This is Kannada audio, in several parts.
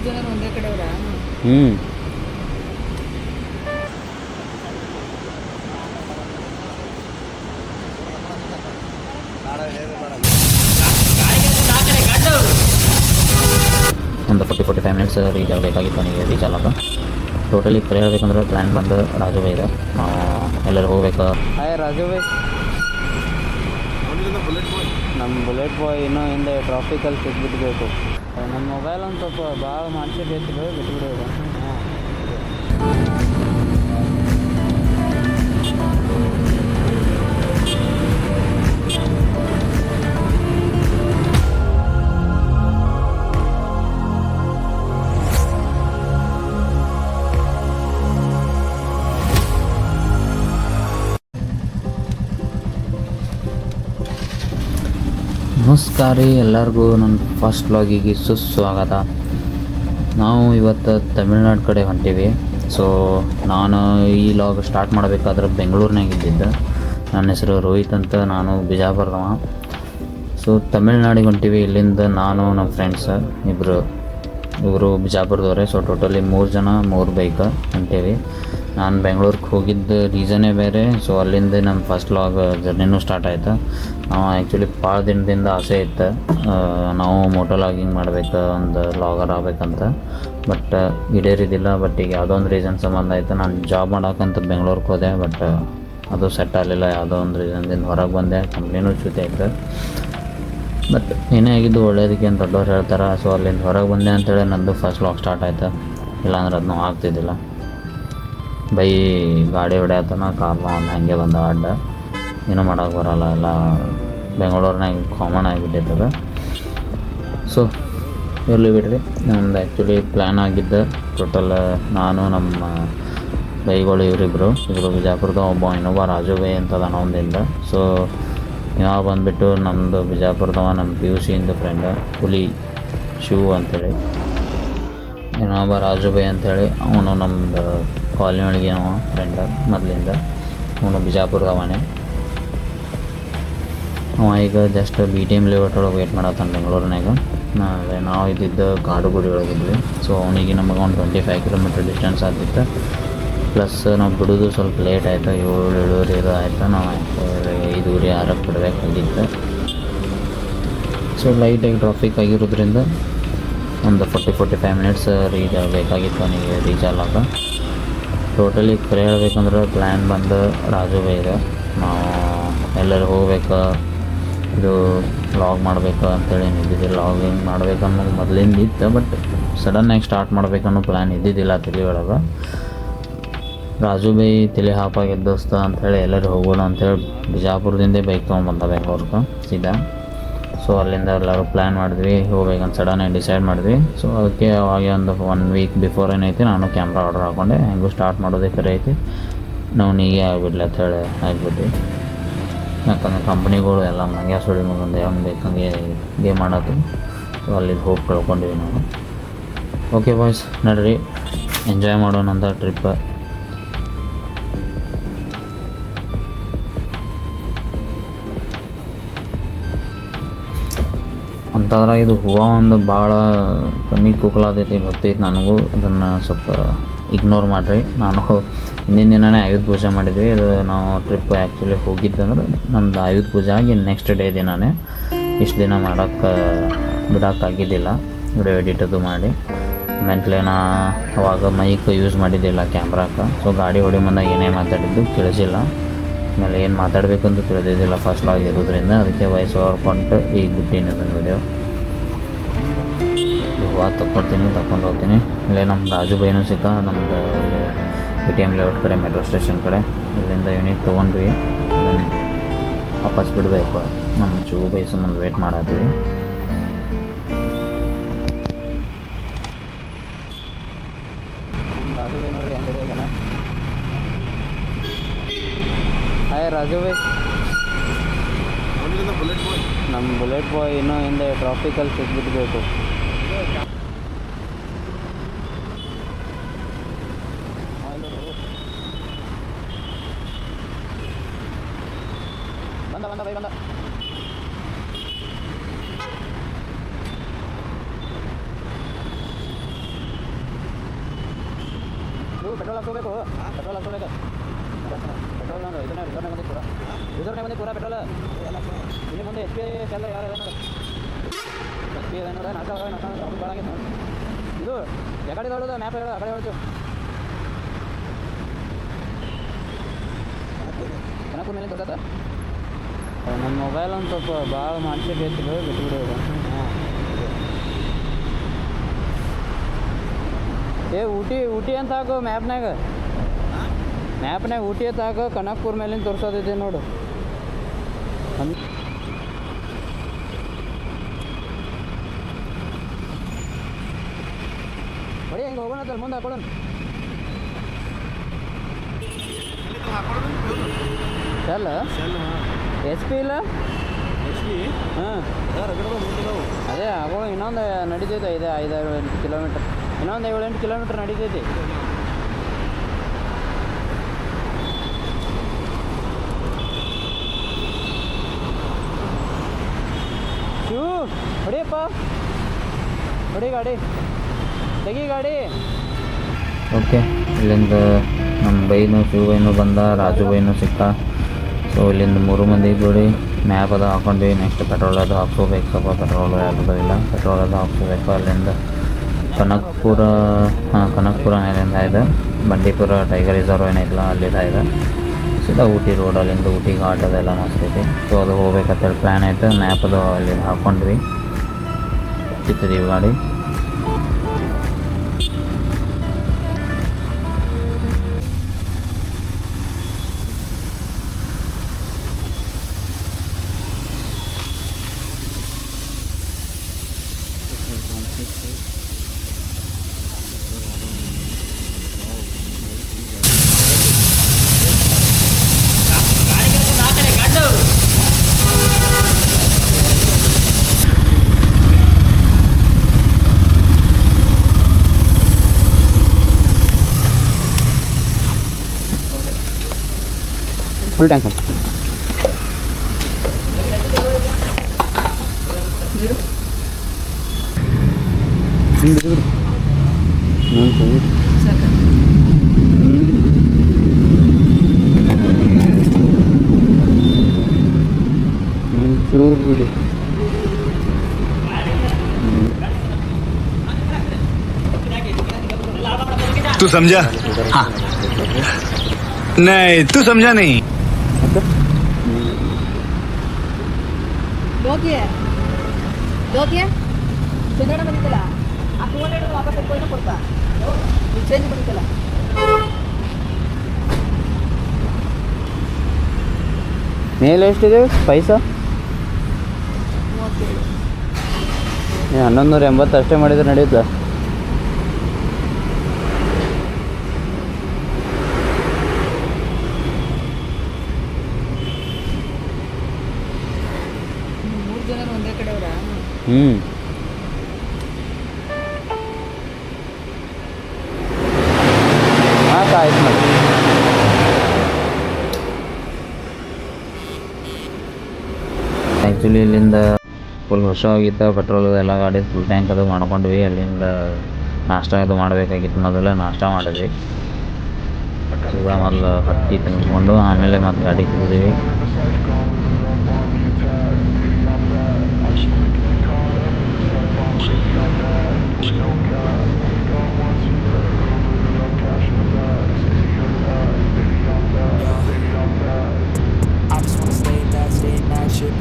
ಜನ ಒಂದೇ ಕಡೆ ಅವರಾ? ಹ್ಞೂ. ಒಂದು 40-45 ಮಿನಿಟ್ಸ್ ರೀಚ್ ಆಗಬೇಕಾಗಿತ್ತು ನನಗೆ ರೀಚ್ ಆಗಲ್ಲ. ಟೋಟಲಿ ಕರೆ ಹೇಳ್ಬೇಕಂದ್ರೆ ಪ್ಲ್ಯಾನ್ ಬಂದು ರಾಜು ಬೈ ಇದೆ. ನಾವು ಎಲ್ಲರೂ ಹೋಗ್ಬೇಕು. Hi Raju bye. ನಮ್ಮ ಬುಲೆಟ್ ಬಾಯ್ ಇನ್ನೂ ಹಿಂದೆ ಟ್ರಾಫಿಕಲ್ಲಿ ಸಿಕ್ಬಿಟ್ಬೇಕು. ನಮ್ಮ ಮೊಬೈಲ್ ಒಂದು ಸ್ವಲ್ಪ ಭಾಳ ಮಾಡಿಸಿಬೇಕು, ಬಿಟ್ಬಿಡೋದು. ನಮಸ್ಕಾರ ರೀ ಎಲ್ಲರಿಗೂ ನನ್ನ ಫಸ್ಟ್ ವ್ಲಾಗಿಗೆ ಸುಸ್ವಾಗತ. ನಾವು ಇವತ್ತು ತಮಿಳ್ನಾಡು ಕಡೆ ಹೊಂಟೀವಿ. ಸೊ ನಾನು ಈ ವ್ಲಾಗ್ ಸ್ಟಾರ್ಟ್ ಮಾಡಬೇಕಾದ್ರೆ ಬೆಂಗಳೂರಿನಾಗ ಇದ್ದಿದ್ದೆ. ನನ್ನ ಹೆಸರು ರೋಹಿತ್ ಅಂತ, ನಾನು ಬಿಜಾಪುರದವ. ಸೊ ತಮಿಳ್ನಾಡಿಗೆ ಹೊಂಟೀವಿ. ಇಲ್ಲಿಂದ ನಾನು ನಮ್ಮ ಫ್ರೆಂಡ್ಸ್ ಇವರು ಬಿಜಾಪುರದವ್ರೆ. ಸೊ ಟೋಟಲಿ 3 ಜನ 3 ಬೈಕ್ ಹೊಂಟೀವಿ. ನಾನು ಬೆಂಗಳೂರಿಗೆ ಹೋಗಿದ್ದ ರೀಸನ್ನೇ ಬೇರೆ. ಸೊ ಅಲ್ಲಿಂದ ನಮ್ಮ ಫಸ್ಟ್ ವ್ಲಾಗ್ ಜರ್ನಿನೂ ಸ್ಟಾರ್ಟ್ ಆಯಿತು. ನಾವು ಆ್ಯಕ್ಚುಲಿ ಭಾಳ ದಿನದಿಂದ ಆಸೆ ಇತ್ತು ನಾವು ಮೋಟೋ ವ್ಲಾಗಿಂಗ್ ಮಾಡ್ಬೇಕು, ಒಂದು ವ್ಲಾಗರ್ ಆಗ್ಬೇಕಂತ. ಬಟ್ ಈಡೇರಿದ್ದಿಲ್ಲ. ಬಟ್ ಈಗ ಯಾವುದೋ ಒಂದು ರೀಸನ್ ಸಂಬಂಧ ಆಯಿತು. ನಾನು ಜಾಬ್ ಮಾಡೋಕ್ಕಂತ ಬೆಂಗಳೂರಿಗೆ ಹೋದೆ. ಬಟ್ ಅದು ಸೆಟ್ ಆಗಲಿಲ್ಲ. ಯಾವುದೋ ಒಂದು ರೀಸನ್ದಿಂದ ಹೊರಗೆ ಬಂದೆ. ಕಂಪ್ನಿನೂ ಚ್ಯುತಿ ಆಯಿತು. ಬಟ್ ಏನೇ ಆಗಿದ್ದು ಒಳ್ಳೇದಕ್ಕೆ ಅಂತ ದೊಡ್ಡವ್ರು ಹೇಳ್ತಾರೆ. ಸೊ ಅಲ್ಲಿಂದ ಹೊರಗೆ ಬಂದೆ ಅಂತೇಳಿ ನಂದು ಫಸ್ಟ್ ವ್ಲಾಗ್ ಸ್ಟಾರ್ಟ್ ಆಯಿತು. ಇಲ್ಲಾಂದ್ರೆ ಅದನ್ನೂ ಆಗ್ತಿದ್ದಿಲ್ಲ. ಬೈ ಗಾಡಿ ಹೊಡ್ಯಾತನ ಕಾರ್ನ ಒಂದು ಹಾಗೆ ಬಂದ ಅಡ್ಡ. ಏನೂ ಮಾಡೋಕ್ಕೆ ಬರೋಲ್ಲ, ಎಲ್ಲ ಬೆಂಗಳೂರಿನಾಗ ಕಾಮನ್ ಆಗಿಬಿಟ್ಟಿರ್ತದೆ. ಸೊ ಇರಲಿ ಬಿಡ್ರಿ. ನಮ್ದು ಆ್ಯಕ್ಚುಲಿ ಪ್ಲ್ಯಾನ್ ಆಗಿದ್ದು ಟೋಟಲ್ ನಾನು ನಮ್ಮ ಬೈಗಳು ಇವರು ಬಿಜಾಪುರದ ಇನ್ನೊಬ್ಬ ರಾಜು ಬೈ ಅಂತದ ಒಂದಿಂದ. ಸೊ ಇವಾಗ ಬಂದುಬಿಟ್ಟು ನಮ್ಮದು ಬಿಜಾಪುರದವ, ನಮ್ಮ PUC ಇಂದು ಫ್ರೆಂಡ್ ಹುಲಿ ಶಿವು ಅಂಥೇಳಿ. ಇನ್ನೊಬ್ಬ ರಾಜು ಬೈ ಅಂಥೇಳಿ, ಅವನು ನಮ್ಮದು ಕಾಲನಿ ಒಳಗೆ ಅವ ಫ್ರೆಂಡ್ ಮೊದಲಿಂದ. ಅವನು ಬಿಜಾಪುರದವನೇ. ಅವ ಈಗ ಜಸ್ಟ್ BTM ಲೇಔಟ್ ಒಳಗೆ ವೇಟ್ ಮಾಡತ್ತಾನೆ ಬೆಂಗಳೂರಿನಾಗ. ನಾವು ಇದ್ದಿದ್ದು ಕಾಡುಗುಡಿ ಒಳಗಿದ್ವಿ. ಸೊ ಅವನಿಗೆ ನಮಗೆ ಒಂದು 25 ಕಿಲೋಮೀಟ್ರ್ ಡಿಸ್ಟೆನ್ಸ್ ಆಗ್ತಿತ್ತು. ಪ್ಲಸ್ ನಾವು ಬಿಡೋದು ಸ್ವಲ್ಪ ಲೇಟ್ ಆಯಿತು. 7-7:30 ಆಯಿತು. ನಾವು 5-6 ಬಿಡಬೇಕಾಗಿತ್ತು. ಸೊ ಲೈಟಾಗಿ ಟ್ರಾಫಿಕ್ ಆಗಿರೋದ್ರಿಂದ ಒಂದು 40-45 ಮಿನಿಟ್ಸ್ ರೀಚ್ ಆಗಬೇಕಾಗಿತ್ತು ನನಗೆ ರೀಚ್ ಆಗಲ್ಲ. ಟೋಟಲಿ ಕರೆ ಹೇಳ್ಬೇಕಂದ್ರೆ ಪ್ಲ್ಯಾನ್ ಬಂದು ರಾಜು ಬೈ ಇದೆ. ನಾವು ಎಲ್ಲರೂ ಹೋಗ್ಬೇಕು, ಇದು ವ್ಲಾಗ್ ಮಾಡಬೇಕು ಅಂತೇಳಿ ಇದ್ದಿದ್ದಿಲ್ಲ. ವ್ಲಾಗಿಂಗ್ ಮಾಡ್ಬೇಕನ್ನೋ ಮೊದಲಿಂದ ಇತ್ತು. ಬಟ್ ಸಡನ್ನಾಗಿ ಸ್ಟಾರ್ಟ್ ಮಾಡ್ಬೇಕನ್ನೋ ಪ್ಲ್ಯಾನ್ ಇದ್ದಿದ್ದಿಲ್ಲ ತಲೆ ಒಳಗೆ. ರಾಜು ಬೈ ತಲೆ ಹಾಪಾಗಿದ್ದ ದೋಸ್ತ ಅಂಥೇಳಿ ಎಲ್ಲರೂ ಹೋಗೋಣ ಅಂಥೇಳಿ ಬಿಜಾಪುರದಿಂದ ಬೈಕ್ ತೊಗೊಂಬಂದ ಬೆಂಗಳೂರಿಗೆ ಸೀದಾ. ಸೊ ಅಲ್ಲಿಂದ ಎಲ್ಲರೂ ಪ್ಲ್ಯಾನ್ ಮಾಡಿದ್ವಿ ಹೋಗ್ಬೇಕಂತ ಸಡನ್ನಾಗಿ ಡಿಸೈಡ್ ಮಾಡಿದ್ವಿ. ಸೊ ಅದಕ್ಕೆ ಅವಾಗ ಒಂದು 1 ವೀಕ್ ಬಿಫೋರ್ ಏನೈತಿ ನಾನು ಕ್ಯಾಮ್ರಾ ಆರ್ಡರ್ ಹಾಕ್ಕೊಂಡೆ. ಹೆಂಗೂ ಸ್ಟಾರ್ಟ್ ಮಾಡೋದೇ ಕರೆ ಐತಿ, ನಾವು ನೀಗೇ ಆಗಿಬಿಡ್ಲಿ ಅಂತ ಹೇಳಿ ಆಗಿಬಿಟ್ವಿ. ಯಾಕಂದ್ರೆ ಕಂಪ್ನಿಗಳು ಎಲ್ಲ ಮಂಗ್ಯ ಸುಳಿ ಮಗಂದು ಹೆಂಗೆ ಬೇಕಂಗೆ ಗೇಮ್ ಮಾಡೋದು. ಸೊ ಅಲ್ಲಿಗೆ ಹೋಗಿ ಕಳ್ಕೊಂಡಿವಿ ನಾವು. ಓಕೆ ಬಾಯ್ಸ್, ನಡ್ರಿ ಎಂಜಾಯ್ ಮಾಡೋಣ ಅಂತ ಟ್ರಿಪ್. ಅಂತಂದ್ರೆ ಇದು ಹೂವು ಒಂದು ಭಾಳ ಕಮ್ಮಿ ಕೂಕಲಾದೈತಿ ಗೊತ್ತೈತಿ ನನಗೂ. ಅದನ್ನು ಸ್ವಲ್ಪ ಇಗ್ನೋರ್ ಮಾಡಿರಿ. ನಾನು ಹಿಂದಿನ ದಿನವೇ ಆಯುಧ ಪೂಜೆ ಮಾಡಿದ್ವಿ. ಇದು ನಾವು ಟ್ರಿಪ್ ಆ್ಯಕ್ಚುಲಿ ಹೋಗಿದ್ದಂದ್ರೆ ನಮ್ಮದು ಆಯುಧ ಪೂಜೆ ಆಗಿ ನೆಕ್ಸ್ಟ್ ಡೇ ದಿನವೇ. ಇಷ್ಟು ದಿನ ಬಿಡೋಕ್ಕಾಗಿದ್ದಿಲ್ಲ ವಿಡಿಯೋ ಎಡಿಟದು ಮಾಡಿ. ಆಮೇಲೆ ನಾ ಅವಾಗ ಮೈಕ್ ಯೂಸ್ ಮಾಡಿದ್ದಿಲ್ಲ ಕ್ಯಾಮ್ರಾಕ್ಕೆ. ಸೊ ಗಾಡಿ ಹೊಡಿ ಮುಂದೆ ಏನೇ ಮಾತಾಡಿದ್ದು ತಿಳಿಸಿಲ್ಲ. ಆಮೇಲೆ ಏನು ಮಾತಾಡಬೇಕಂತ ತಿಳಿದಿದ್ದಿಲ್ಲ ಫಸ್ಟ್ ವ್ಲಾಗ್ ಇರೋದ್ರಿಂದ. ಅದಕ್ಕೆ ವಾಯ್ಸ್ ಓವರ್ ಕೊಟ್ಟು ಈಗ ಬಿಟ್ಟಿನಿ ಅದನ್ನು ವಿಡಿಯೋ. ಹೂವು ತಗೊಂಡು ಹೋಗ್ತೀನಿ. ಇಲ್ಲೇ ನಮ್ಮ ರಾಜು ಬೈನೂ ಸಿಕ್ಕ, ನಮ್ಮದು BTM ಲೇಔಟ್ ಕಡೆ ಮೆಟ್ರೋ ಸ್ಟೇಷನ್ ಕಡೆ. ಇಲ್ಲಿಂದ ಯೂನಿಟ್ ತೊಗೊಂಡ್ವಿ, ವಾಪಸ್ ಬಿಡಬೇಕು. ನಮ್ಮ ಚೂ ಬೈ ಸಂಬಂಧ ವೇಟ್ ಮಾಡತ್ತೀವಿ. Hi Raju bye. ನಮ್ಮ ಬುಲೆಟ್ ಬಾಯ್ ಇನ್ನೂ ಹಿಂದೆ ಟ್ರಾಫಿಕಲ್ಲಿ ಸಿಕ್ಬಿಟ್ಬೇಕು. ಬಂದ ಪೆಟ್ರೋಲ್ ಹಾಕೋಬೇಕು ಪೆಟ್ರೋಲ್ ಹಾಕೋಬೇಕು ಪೆಟ್ರೋಲ್ ನಾನು ಇದನ್ನ ರಿಸರ್ವ್ನಾಗ ಬಂದಿತ್ತು ಪೂರ ರಿಸರ್ವ್ನಾಗ ಬಂದಿತ್ತು ಪೂರ ಪೆಟ್ರೋಲ್ ಇಲ್ಲಿ ಮುಂದೆ ಎಚ್ ಪಿ ಎಲ್ಲ ಯಾರು ನೋಡು ಎಚ್ ಪಿ ನೋಡ ನಾಲ್ಕು ಭಾಳ ಆಗೈತೆ ನೋಡಿ ಇದು ಯಾಕಡೆ ಹೇಳೋದು ಮ್ಯಾಪ್ ಹೇಳೋದು ಆ ಕಡೆ ಹೇಳ್ತೀವಿ ಕನಕಪುರ ಮೇಲೆ ಗೊತ್ತಾತ ನಮ್ಮ ಮೊಬೈಲ್ ಒಂದು ಸ್ವಲ್ಪ ಭಾಳ ಮಾಡ್ಸಕ್ಕೆ ಐತಿಲ್ಲ ಬಿಟ್ಬಿಡೋದು ಏ ಊಟಿ ಅಂತ ಹಾಕು ಮ್ಯಾಪ್ನಾಗ ಊಟಿ ಅಂತ ಹಾಕು ಕನಕಪುರ ಮೇಲಿಂದ ತೋರಿಸೋದಿದೆ ನೋಡು ಬರೀ ಹಿಂಗೆ ಹೋಗೋಣ ಮುಂದೆ ಹಾಕೊಳ್ಳೋಣ ಚಲ್ಲ ಎಚ್ ಪಿ ಇಲ್ಲ ಹಾಂ ಅದೇ ಆಗೋಳು ಇನ್ನೊಂದು ನಡೀತೈತೆ 5-8 ಕಿಲೋಮೀಟ್ರ್ ಇನ್ನೊಂದು 7-8 ಕಿಲೋಮೀಟ್ರ್ ನಡೀತೈತಿ ಶಿವ ಹೊಡಿಯಪ್ಪ ಹೊಡಿ ಗಾಡಿ ತೆಗಿ ಗಾಡಿ ಓಕೆ ಇಲ್ಲಿಂದ ನಮ್ಮ ಬೈನು ಶಿವ ಬೈನು ಬಂದ ರಾಜು ಬೈನು ಸಿಕ್ಕ ಸೊ ಇಲ್ಲಿಂದ 3 ಮಂದಿ ಕೂಡಿ ಮ್ಯಾಪ್ ಅದು ಹಾಕೊಂಡ್ವಿ ನೆಕ್ಸ್ಟ್ ಪೆಟ್ರೋಲ್ ಅದು ಹಾಕ್ಕೋಬೇಕು ಸ್ವಲ್ಪ ಪೆಟ್ರೋಲ್ ಯಾವುದೂ ಇಲ್ಲ ಪೆಟ್ರೋಲ್ ಅದು ಹಾಕ್ಕೋಬೇಕು ಅಲ್ಲಿಂದ ಕನಕಪುರ ಮೇಲಿಂದ ಇದೆ ಬಂಡೀಪುರ ಟೈಗರ್ ರಿಸರ್ವ್ ಏನೈತಲ್ಲ ಅಲ್ಲಿಂದ ಇದೆ ಸೀದಾ ಊಟಿ ರೋಡ್ ಅಲ್ಲಿಂದ ಊಟಿ ಘಾಟ್ ಅದೆಲ್ಲ ಮಸ್ತ್ ಐತಿ ಸೊ ಅದು ಹೋಗ್ಬೇಕಂತೇಳಿ ಪ್ಲ್ಯಾನ್ ಆಯಿತು ಮ್ಯಾಪ್ ಅದು ಅಲ್ಲಿಂದ ಹಾಕ್ಕೊಂಡ್ವಿ ಸಿಗ್ತಿದ್ದೀವಿ ಗಾಡಿ ಫುಲ್ ಟ್ಯಾಂಕ್ ಬಿಡಿ तू समझा? हाँ। नहीं तू समझा नहीं। ಚಂದ್ರಣ್ಣ ಬಂದಿದ್ದಲ್ಲ ಆ 200 ವಾಪಸ್ ಕೊಟ್ಟು ಕೊಡ್ತಾ ಚೇಂಜ್ ಬಂದಿದ್ದಲ್ಲ ಮೇಲೆ ಎಷ್ಟಿದೆ ಪೈಸಾ 1180 ಅಷ್ಟೇ ಮಾಡಿದ್ರೆ ನಡೆಯುತ್ತಾ ಒಂದೇ ಕಡೆ ಅವರ ಆಯ್ತು ಮಾಡಿ ಆ್ಯಕ್ಚುಲಿ ಇಲ್ಲಿಂದ ಫುಲ್ ಹೊಸವಾಗಿತ್ತು ಪೆಟ್ರೋಲ್ ಎಲ್ಲ ಗಾಡಿ ಫುಲ್ ಟ್ಯಾಂಕ್ ಅದು ಮಾಡ್ಕೊಂಡ್ವಿ ಅಲ್ಲಿಂದ ನಾಷ್ಟ ಅದು ಮಾಡಬೇಕಾಗಿತ್ತು ಮೊದಲು ನಾಷ್ಟ ಮಾಡಿದ್ವಿ ಈಗ ಮೊದಲು ಹತ್ತಿ ತಿನ್ಕೊಂಡು ಆಮೇಲೆ ಮತ್ತೆ ಗಾಡಿ ತಿಂದಿದ್ದೀವಿ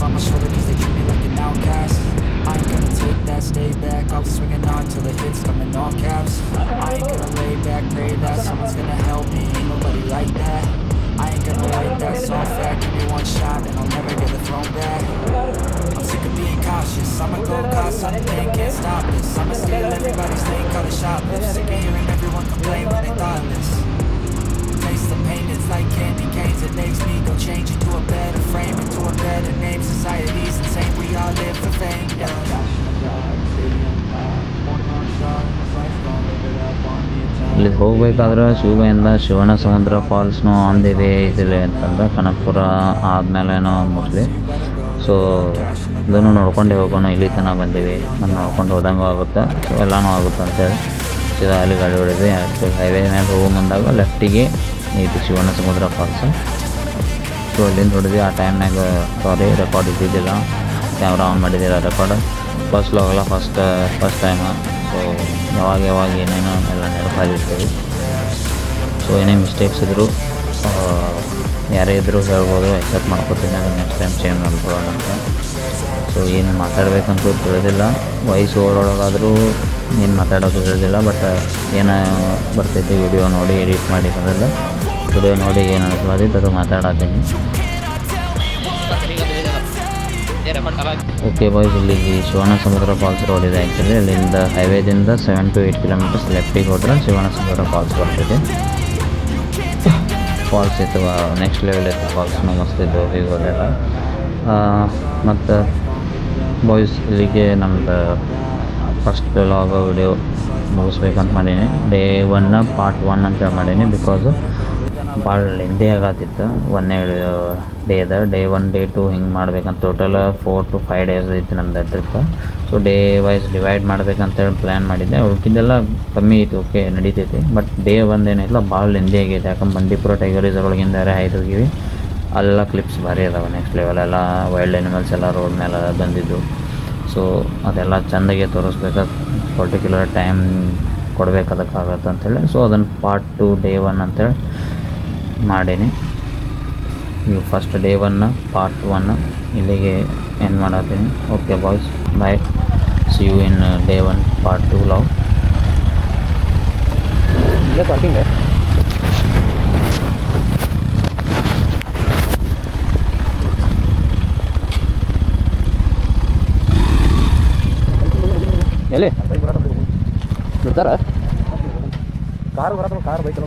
On my shoulder cause they treat me like an outcast. I ain't gonna take that, stay back. I'll be swinging on till the hits come in all caps. I ain't gonna lay back, pray that someone's gonna help me. Ain't nobody like that. I ain't gonna let that song fact. Give me one shot and I'll never get the throne back. I'm sick of being cautious. I'ma go cause something, can't stop this. I'ma steal everybody's lane, call it shoplift. Sick of hearing everyone complain when they thoughtless. Taste the pain, it's like candy canes. It makes me go change into a better frame, into a better name. Society's insane, we all live for fame, yeah. ಇಲ್ಲಿ ಹೋಗ್ಬೇಕಾದ್ರೆ ಶಿವಬೈಯಿಂದ ಶಿವನ ಸಮುದ್ರ ಫಾಲ್ಸ್ನು ಆನ್ ದಿ ವೇ ಇದಿದೆ ಅಂತಂದ್ರೆ ಕನಕಪುರ ಆದಮೇಲೆನೋ ಮೋಸ್ಟ್ಲಿ ಸೊ ಇದನ್ನು ನೋಡ್ಕೊಂಡೇ ಹೋಗೋಣ ಇಲ್ಲಿ ತನಕ ಬಂದೀವಿ ನಾನು ನೋಡ್ಕೊಂಡು ಹೋದಂಗೂ ಆಗುತ್ತೆ ಸೊ ಎಲ್ಲನೂ ಆಗುತ್ತೆ ಅಂತೇಳಿ ಇದೆ, ಅಲ್ಲಿ ಗಾಡಿ ಹೊಡೆದು ಹೈವೇ ಮೇಲೆ ಹೋಗೋ ಮುಂದಾಗ ಲೆಫ್ಟಿಗೆ ಇದು ಶಿವಣ್ಣ ಸಮುದ್ರ ಫಾಲ್ಸ್. ಸೊ ಅಲ್ಲಿಂದ ಹೊಡೆದು ಆ ಟೈಮ್ನಾಗ ಸಾರಿ ರೆಕಾರ್ಡ್ ಇದ್ದಿದ್ದಿಲ್ಲ, ಕ್ಯಾಮ್ರಾ ಆನ್ ಮಾಡಿದ್ದಿಲ್ಲ. ರೆಕಾರ್ಡ್ ಫಸ್ಟ್ ಲಾಗಲ್ಲ, ಫಸ್ಟ್ ಟೈಮ್. ಸೊ ಯಾವಾಗ ಏನೇನೋ ಎಲ್ಲ ನೆನಪಾಗಿರ್ತೀವಿ. ಸೊ ಏನೇ ಮಿಸ್ಟೇಕ್ಸ್ ಇದ್ದರೂ ಯಾರೇ ಇದ್ದರೂ ಹೇಳ್ಬೋದು, ಎಕ್ಸೆಪ್ಟ್ ಮಾಡ್ಕೊತೀನಿ, ಅದು ನೆಕ್ಸ್ಟ್ ಟೈಮ್ ಚೇಂಜ್ ಮಾಡ್ಕೊಳ್ಳೋಣ ಅಂತ. ಸೊ ಏನು ಮಾತಾಡಬೇಕಂತೂ ತಿಳಿದಿಲ್ಲ, ವಯಸ್ಸು ಓಡೋಳಗಾದರೂ ಏನು ಮಾತಾಡೋದು ತಿಳಿದಿಲ್ಲ. ಬಟ್ ಏನು ಬರ್ತೈತಿ ವಿಡಿಯೋ ನೋಡಿ ಎಡಿಟ್ ಮಾಡಿ ಬಂದಲ್ಲ, ವಿಡಿಯೋ ನೋಡಿ ಏನು ಅನಿಸ್ಲಾದಿತ್ತು ಅದು ಮಾತಾಡತ್ತೀನಿ. ಓಕೆ ಬಾಯ್ಸ್, ಇಲ್ಲಿಗೆ ಶಿವಣ್ಣ ಸಮುದ್ರ ಫಾಲ್ಸ್ ರೋಡ್ ಇದೆ. ಆ್ಯಕ್ಚುಲಿ ಅಲ್ಲಿಂದ ಹೈವೇದಿಂದ 7 to 8 ಕಿಲೋಮೀಟರ್ಸ್ ಲೆಫ್ಟಿಗೆ ಹೋದ್ರೆ ಶಿವಣ್ಣ ಸಮುದ್ರ ಫಾಲ್ಸ್ ಬರ್ತಿದೆ. ಫಾಲ್ಸ್ ಇತ್ತು, ನೆಕ್ಸ್ಟ್ ಲೆವೆಲ್ ಇತ್ತು, ಫಾಲ್ಸ್ನೂ ಮಸ್ತ್ ಇದ್ದು, ಹೀಗೆ ಹೋದೆಲ್ಲ. ಮತ್ತು ಬಾಯ್ಸ್ ಇಲ್ಲಿಗೆ ನಮ್ಮದು ಫಸ್ಟ್ ಲಾಗ್ ವಿಡಿಯೋ ಮುಗಿಸ್ಬೇಕಂತ ಮಾಡೀನಿ. ಡೇ 1 ಪಾರ್ಟ್ 1 ಅಂತ ಮಾಡೀನಿ, ಬಿಕಾಸು ಭಾಳ ಲೆಂದಿ ಆಗತ್ತಿತ್ತು. ಒಂದೇ ಡೇ 1 ಡೇ 2 ಹಿಂಗೆ ಮಾಡ್ಬೇಕಂತ ಟೋಟಲ್ 4 to 5 days ಐತಿ ನಮ್ದು trip. So day wise divide ಮಾಡ್ಬೇಕಂತೇಳಿ ಪ್ಲ್ಯಾನ್ ಮಾಡಿದ್ದೆ. ಉಳ್ಕಿದ್ದೆಲ್ಲ ಕಮ್ಮಿ ಐತಿ, ಓಕೆ ನಡೀತೈತಿ. ಬಟ್ ಡೇ 1 ಏನಿಲ್ಲ ಭಾಳ ಲೆಂದಿ ಆಗೈತೆ, ಯಾಕಂದ್ರೆ ಬಂಡೀಪುರ ಟೈಗರ್ ರಿಸರ್ವ್ಗಿಂದ ಹಾಯ್ದು ಹೋಗಿವಿ. ಅಲ್ಲೆಲ್ಲ ಕ್ಲಿಪ್ಸ್ ಭಾರಿ ಅದಾವೆ, ನೆಕ್ಸ್ಟ್ ಲೆವೆಲ್ ಎಲ್ಲ ವೈಲ್ಡ್ ಆ್ಯನಿಮಲ್ಸ್ ಎಲ್ಲ ರೋಡ್ ಮೇಲೆ ಬಂದಿದ್ದು. ಸೊ ಅದೆಲ್ಲ ಚೆಂದಾಗೆ ತೋರಿಸ್ಬೇಕಾದ ಪರ್ಟಿಕ್ಯುಲರ್ ಟೈಮ್ ಕೊಡ್ಬೇಕು ಅದಕ್ಕಾಗತ್ತೆ ಅಂಥೇಳಿ. ಸೊ ಅದನ್ನು ಪಾರ್ಟ್ 2 ಡೇ 1 ಅಂತೇಳಿ ಮಾಡೀನಿ. ನೀವು ಫಸ್ಟ್ ಡೇ 1 ಪಾರ್ಟ್ 1 ಇಲ್ಲಿಗೆ ಎಂಡ್ ಮಾಡತ್ತೀನಿ. Okay boys, bye, see you in day 1 part 2 log. ಇಲ್ಲೇ ಪಾರ್ಕಿಂಗ್ ಎಲ್ಲಿ ಬಿಡ್ತಾರ ಕಾರ್ ಬರತ್ತ, ಕಾರ್ ಬೈಕ್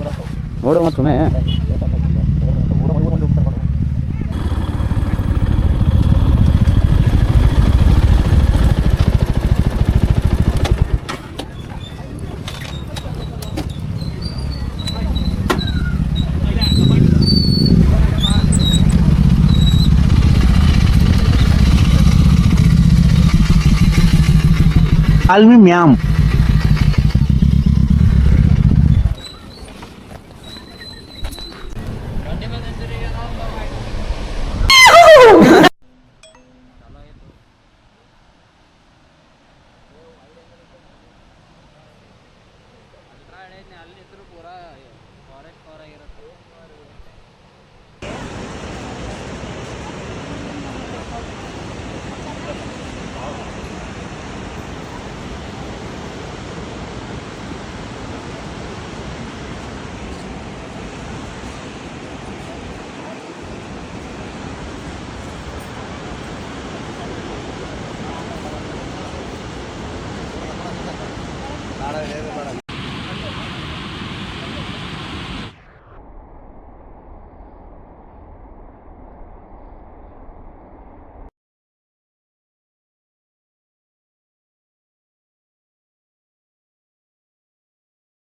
ನೋಡು ಮತ್ತು ಸುಮ್ಮನೆ Almi ma'am. ಅಲ್ಲಿದ್ರು ಪೂರಾ ಫಾರೆಸ್ಟ್ ಕವರ್ ಆಗಿರುತ್ತೆ. ಬೇಡ